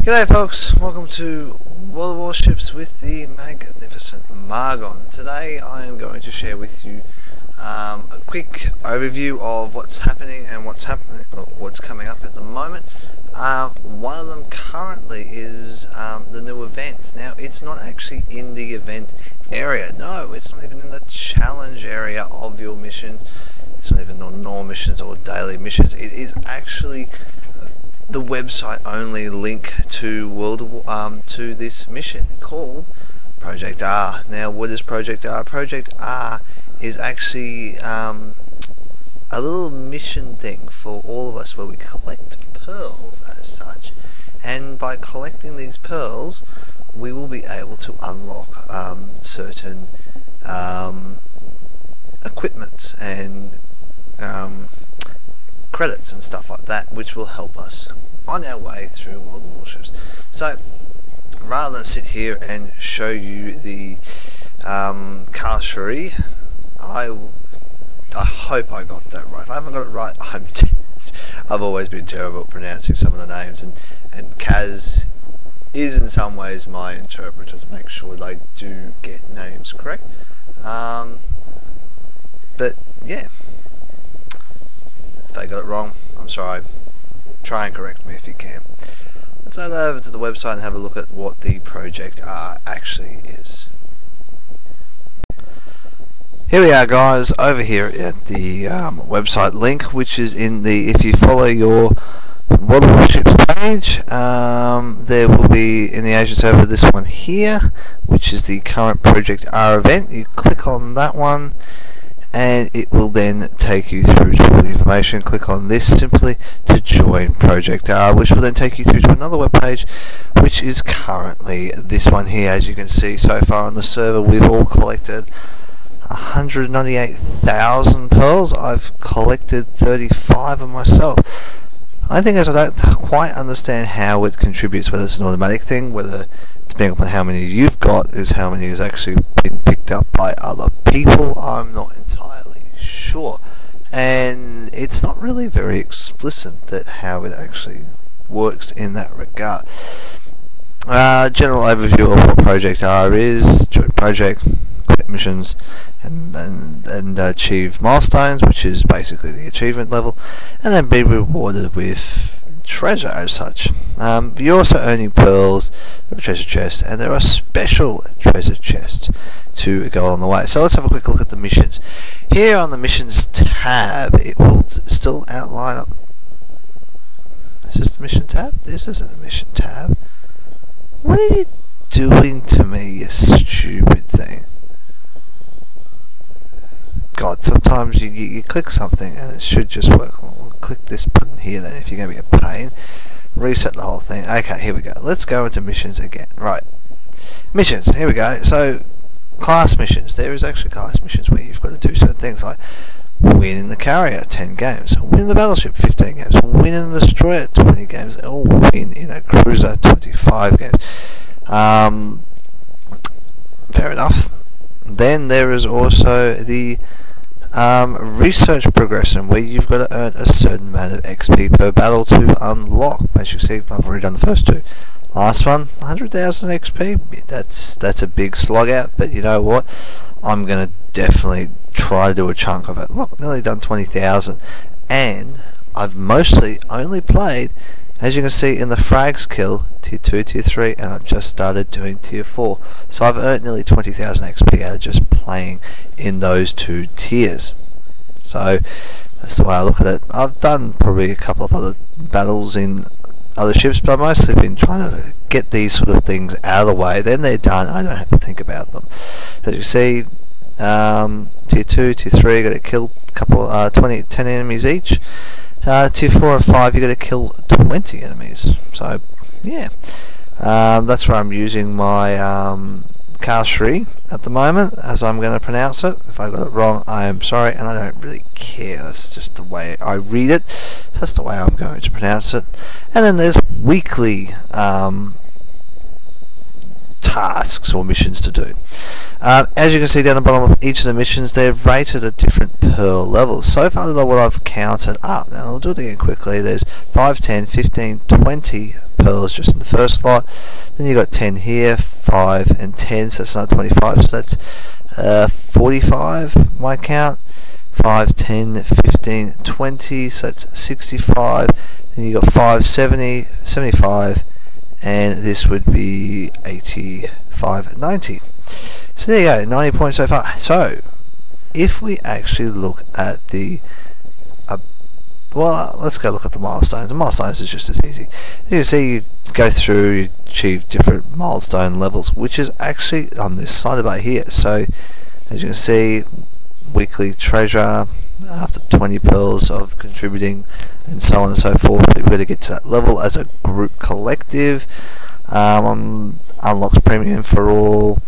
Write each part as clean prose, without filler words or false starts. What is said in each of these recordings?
G'day folks, welcome to World of Warships with the magnificent Margon. Today I am going to share with you a quick overview of what's happening and what's coming up at the moment. One of them currently is the new event. Now it's not actually in the event area, no, it's not even in the challenge area of your missions. It's not even on normal missions or daily missions. It is actually the website only link to to this mission called PROJECTR. Now what is PROJECTR? PROJECTR is actually a little mission thing for all of us where we collect pearls as such, and by collecting these pearls we will be able to unlock certain equipment and credits and stuff like that, which will help us on our way through World of Warships. So rather than sit here and show you the carchery, I hope I got that right. If I haven't got it right, I've always been terrible at pronouncing some of the names, and Kaz is in some ways my interpreter to make sure that I do get names correct. But yeah, if I got it wrong, I'm sorry. Try and correct me if you can. Let's head over to the website and have a look at what the PROJECTR actually is. Here we are, guys, over here at the website link, which is in the, if you follow your World of Warships page, there will be in the agent server this one here, which is the current PROJECTR event. You click on that one and it will then take you through to all the information. Click on this simply to join PROJECTR, which will then take you through to another web page, which is currently this one here. As you can see, so far on the server we've all collected 198,000 pearls. I've collected 35 of myself. I think as I don't quite understand how it contributes, whether it's an automatic thing, whether depending upon how many you've got is how many has actually been picked up by other people. I'm not entirely sure, and it's not really very explicit that how it actually works in that regard. General overview of what PROJECTR is: join project, quit missions, and achieve milestones, which is basically the achievement level, and then be rewarded with treasure as such. You're also earning pearls, there are treasure chests, and there are special treasure chests to go on the way. So let's have a quick look at the missions. Here on the missions tab, it will still outline. Is this the mission tab? This isn't the mission tab. What are you doing to me, you stupid thing? God, sometimes you click something and it should just work. We'll click this button here then if you're going to be a pain. Reset the whole thing. Okay, here we go. Let's go into missions again. Right. Missions, here we go. So, class missions. There is actually class missions where you've got to do certain things like win in the carrier 10 games, win in the battleship 15 games, win in the destroyer 20 games, or win in a cruiser 25 games. Fair enough. Then there is also the research progression, where you've got to earn a certain amount of XP per battle to unlock. As you see, I've already done the first two. Last one, 100,000 XP. That's a big slog out, but you know what? I'm going to definitely try to do a chunk of it. Look, nearly done 20,000, and I've mostly only played, as you can see in the frags kill, tier 2, tier 3, and I've just started doing tier 4. So I've earned nearly 20,000 XP out of just playing in those two tiers. So that's the way I look at it. I've done probably a couple of other battles in other ships, but I've mostly been trying to get these sort of things out of the way. Then they're done, I don't have to think about them. As you see, tier 2, tier 3, got to kill a couple, 10 enemies each. Tier 4 and 5, you got to kill 20 enemies. So yeah, that's where I'm using my carchery at the moment, as I'm going to pronounce it. If I got it wrong, I am sorry, and I don't really care. That's just the way I read it. So that's the way I'm going to pronounce it. And then there's weekly tasks or missions to do. As you can see down the bottom of each of the missions, they're rated at different pearl levels. So far, what I've counted up, and I'll do it again quickly, there's 5, 10, 15, 20 pearls just in the first slot. Then you've got 10 here, 5 and 10, so that's another 25, so that's 45 my count. 5, 10, 15, 20, so that's 65. Then you've got 5, 70, 75, and this would be 85, 90. So there you go, 90 points so far. So if we actually look at the well, let's go look at the milestones. The milestones is just as easy. You can see you go through, you achieve different milestone levels, which is actually on this side about here. So as you can see, weekly treasure after 20 pearls of contributing, and so on and so forth. We've got to get to that level as a group collective. Unlocks premium for all.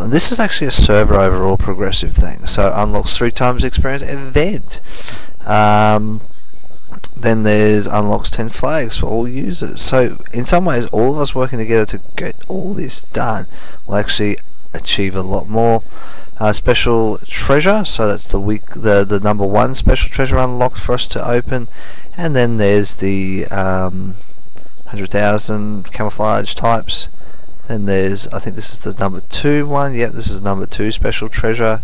This is actually a server overall progressive thing, so unlocks 3 times experience event. Then there's unlocks 10 flags for all users. So in some ways, all of us working together to get all this done will actually achieve a lot more. Special treasure, so that's the number 1 special treasure unlocked for us to open. And then there's the 100,000 camouflage types. Then there's, I think this is the number 2 one. Yep, this is the number 2 special treasure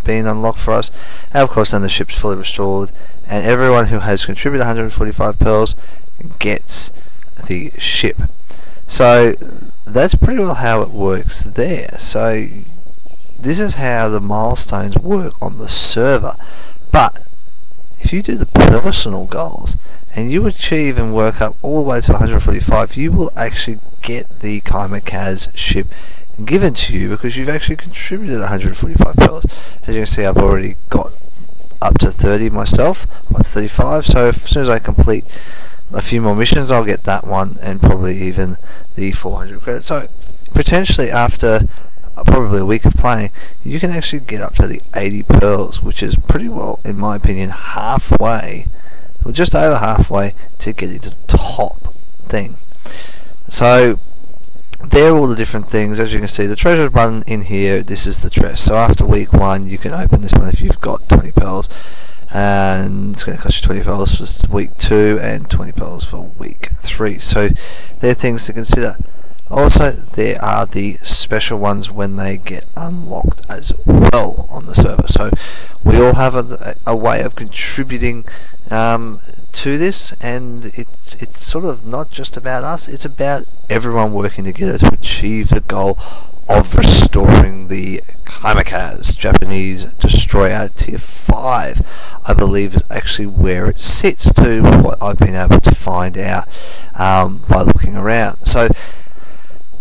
being unlocked for us. And of course then the ship's fully restored, and everyone who has contributed 145 pearls gets the ship. So that's pretty well how it works there. So this is how the milestones work on the server. But if you do the personal goals and you achieve and work up all the way to 145, you will actually get the Kamikaze ship given to you because you've actually contributed 145 pearls. As you can see, I've already got up to 30 myself. That's 35. So as soon as I complete a few more missions, I'll get that one and probably even the 400 credits. So potentially after probably a week of playing, you can actually get up to the 80 pearls, which is pretty well, in my opinion, halfway, or just over halfway to getting to the top thing. So there are all the different things. As you can see, the treasure button in here, this is the treasure. So after week 1, you can open this one if you've got 20 pearls, and it's going to cost you 20 pearls for week 2 and 20 pearls for week 3. So there are things to consider. Also, there are the special ones when they get unlocked as well on the server. So we all have a way of contributing to this, and it's sort of not just about us, it's about everyone working together to achieve the goal of restoring the Kamikaze Japanese destroyer tier 5. I believe is actually where it sits, to what I've been able to find out by looking around. So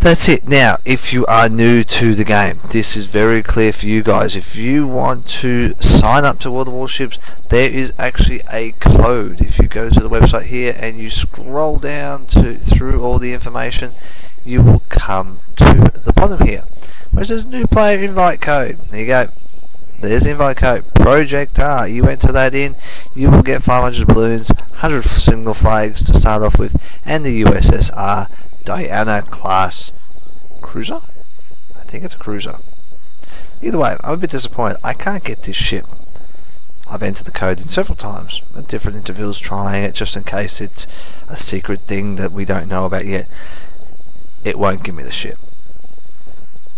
that's it. Now, if you are new to the game, this is very clear for you guys. If you want to sign up to World of Warships, there is actually a code. If you go to the website here and you scroll down through all the information, you will come to the bottom here where it says new player invite code. There you go. There's the invite code, PROJECTR. You enter that in, you will get 500 balloons, 100 single flags to start off with, and the USSR Diana class cruiser? I think it's a cruiser. Either way, I'm a bit disappointed. I can't get this ship. I've entered the code in several times at different intervals, trying it just in case it's a secret thing that we don't know about yet. It won't give me the ship.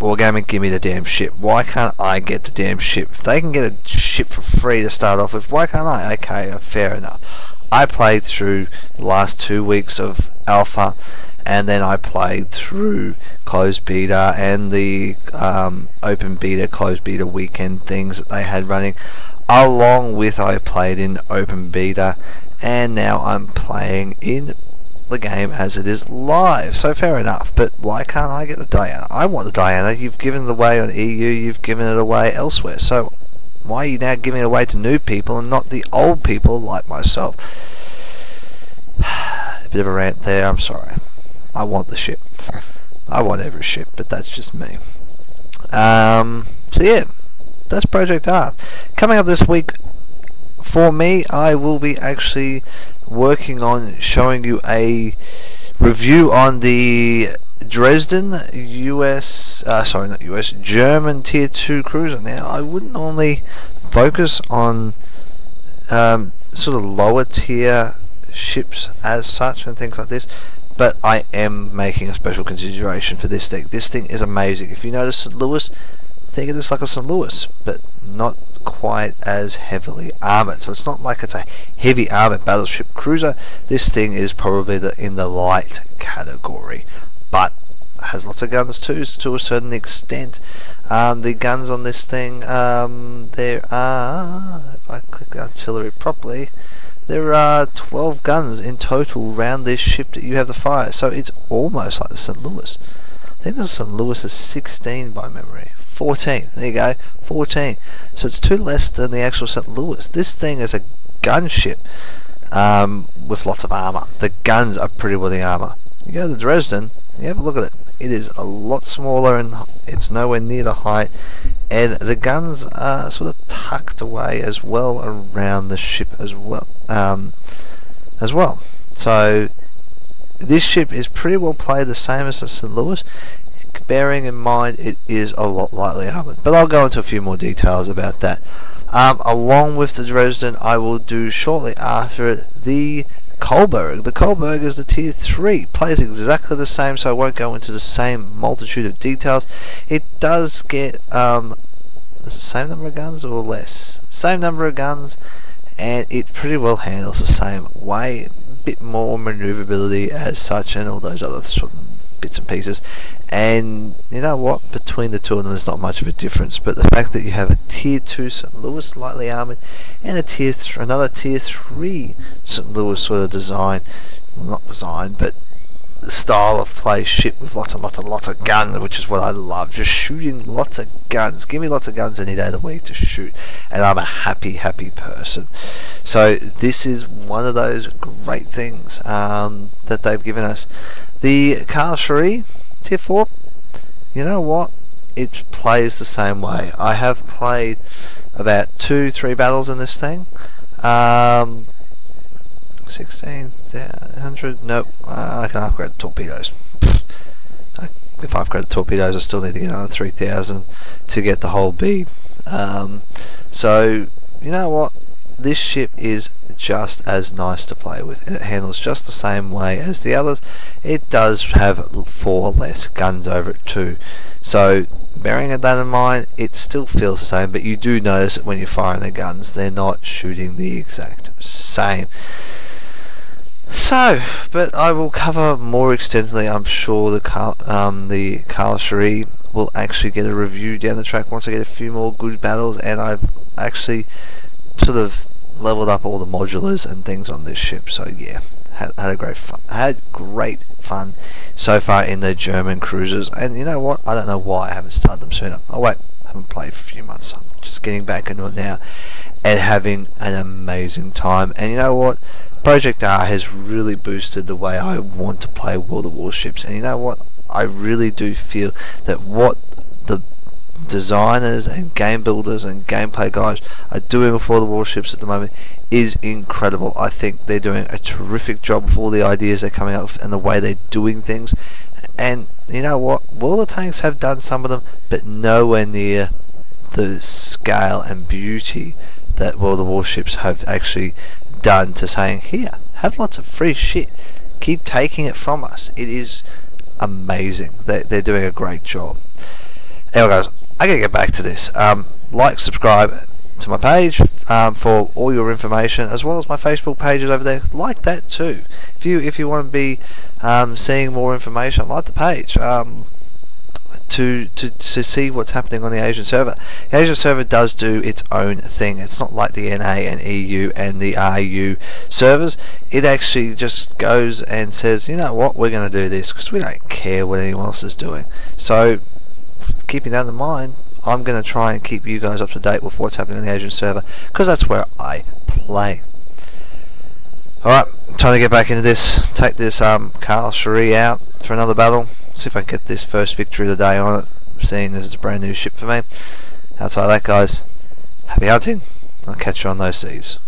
Wargaming, give me the damn ship. Why can't I get the damn ship? If they can get a ship for free to start off with, why can't I? Okay, fair enough. I played through the last 2 weeks of alpha, and then I played through closed beta and the open beta, closed beta weekend things that they had running, along with I played in open beta, and now I'm playing in the game as it is live. So fair enough, but why can't I get the Diana? I want the Diana. You've given it away on EU, you've given it away elsewhere, so why are you now giving it away to new people and not the old people like myself? A bit of a rant there, I'm sorry. I want the ship. I want every ship, but that's just me. So yeah, that's PROJECTR. Coming up this week, for me, I will be actually working on showing you a review on the Dresden US, sorry, not US, German tier 2 cruiser. Now, I wouldn't normally focus on sort of lower tier ships as such and things like this, but I am making a special consideration for this thing. This thing is amazing. If you notice St. Louis, think of this like a St. Louis, but not quite as heavily armored. So it's not like it's a heavy armored battleship cruiser. This thing is probably in the light category, but has lots of guns too, to a certain extent. The guns on this thing, there are, if I click the artillery properly, there are 12 guns in total around this ship that you have to fire. So it's almost like the St. Louis. I think the St. Louis is 16 by memory. 14. There you go. 14. So it's 2 less than the actual St. Louis. This thing is a gunship with lots of armor. The guns are pretty well the armor. You go to Dresden, you have a look at it. It is a lot smaller and it's nowhere near the height. And the guns are sort of tucked away as well around the ship as well. So this ship is pretty well played the same as the St. Louis, bearing in mind it is a lot lightly armoured. But I'll go into a few more details about that. Along with the Dresden, I will do shortly after it the Kohlberg. The Kohlberg is the tier 3, plays exactly the same, so I won't go into the same multitude of details. It does get is the same number of guns or less? Same number of guns, and it pretty well handles the same way. A bit more maneuverability as such and all those other sort of bits and pieces. And you know what, between the two of them there's not much of a difference, but the fact that you have a tier 2 St. Louis lightly armoured and another tier 3 St. Louis sort of design, well, not design, but style of play ship with lots of guns, which is what I love. Just shooting lots of guns. Give me lots of guns any day of the week to shoot, and I'm a happy person. So this is one of those great things that they've given us. The Carl Cherie tier 4, you know what, it plays the same way. I have played about 2-3 battles in this thing. 1600, nope, I can upgrade the torpedoes. If I upgrade the torpedoes I still need to get another 3000 to get the whole beam. So you know what, this ship is just as nice to play with, and it handles just the same way as the others. It does have 4 less guns over it too, so bearing that in mind, it still feels the same, but you do notice that when you're firing the guns they're not shooting the exact same. So, but I will cover more extensively, I'm sure. The Carl Cherie will actually get a review down the track once I get a few more good battles, and I've actually sort of leveled up all the modulars and things on this ship. So yeah, had great fun so far in the German cruisers. And you know what, I don't know why I haven't started them sooner. Oh wait, I haven't played for a few months, so I'm just getting back into it now and having an amazing time. And you know what, PROJECTR has really boosted the way I want to play World of Warships. And you know what, I really do feel that what the designers and game builders and gameplay guys are doing with World of Warships at the moment is incredible. I think they're doing a terrific job with all the ideas they're coming up with and the way they're doing things. And you know what, World of Tanks have done some of them, but nowhere near the scale and beauty that World of Warships have actually done, to saying, here, have lots of free shit, keep taking it from us. It is amazing. They're doing a great job. Anyway guys, I gotta get back to this. Like, subscribe to my page for all your information, as well as my Facebook pages over there. Like that too. If you want to be seeing more information, like the page. To see what's happening on the Asian server. The Asian server does do its own thing. It's not like the NA and EU and the RU servers. It actually just goes and says, you know what, we're going to do this because we don't care what anyone else is doing. So keeping that in mind, I'm going to try and keep you guys up to date with what's happening on the Asian server, because that's where I play. Alright, time to get back into this. Take this Carl Cherie out for another battle. See if I can get this first victory of the day on it, seeing as it's a brand new ship for me. Outside of that guys, happy hunting. I'll catch you on those seas.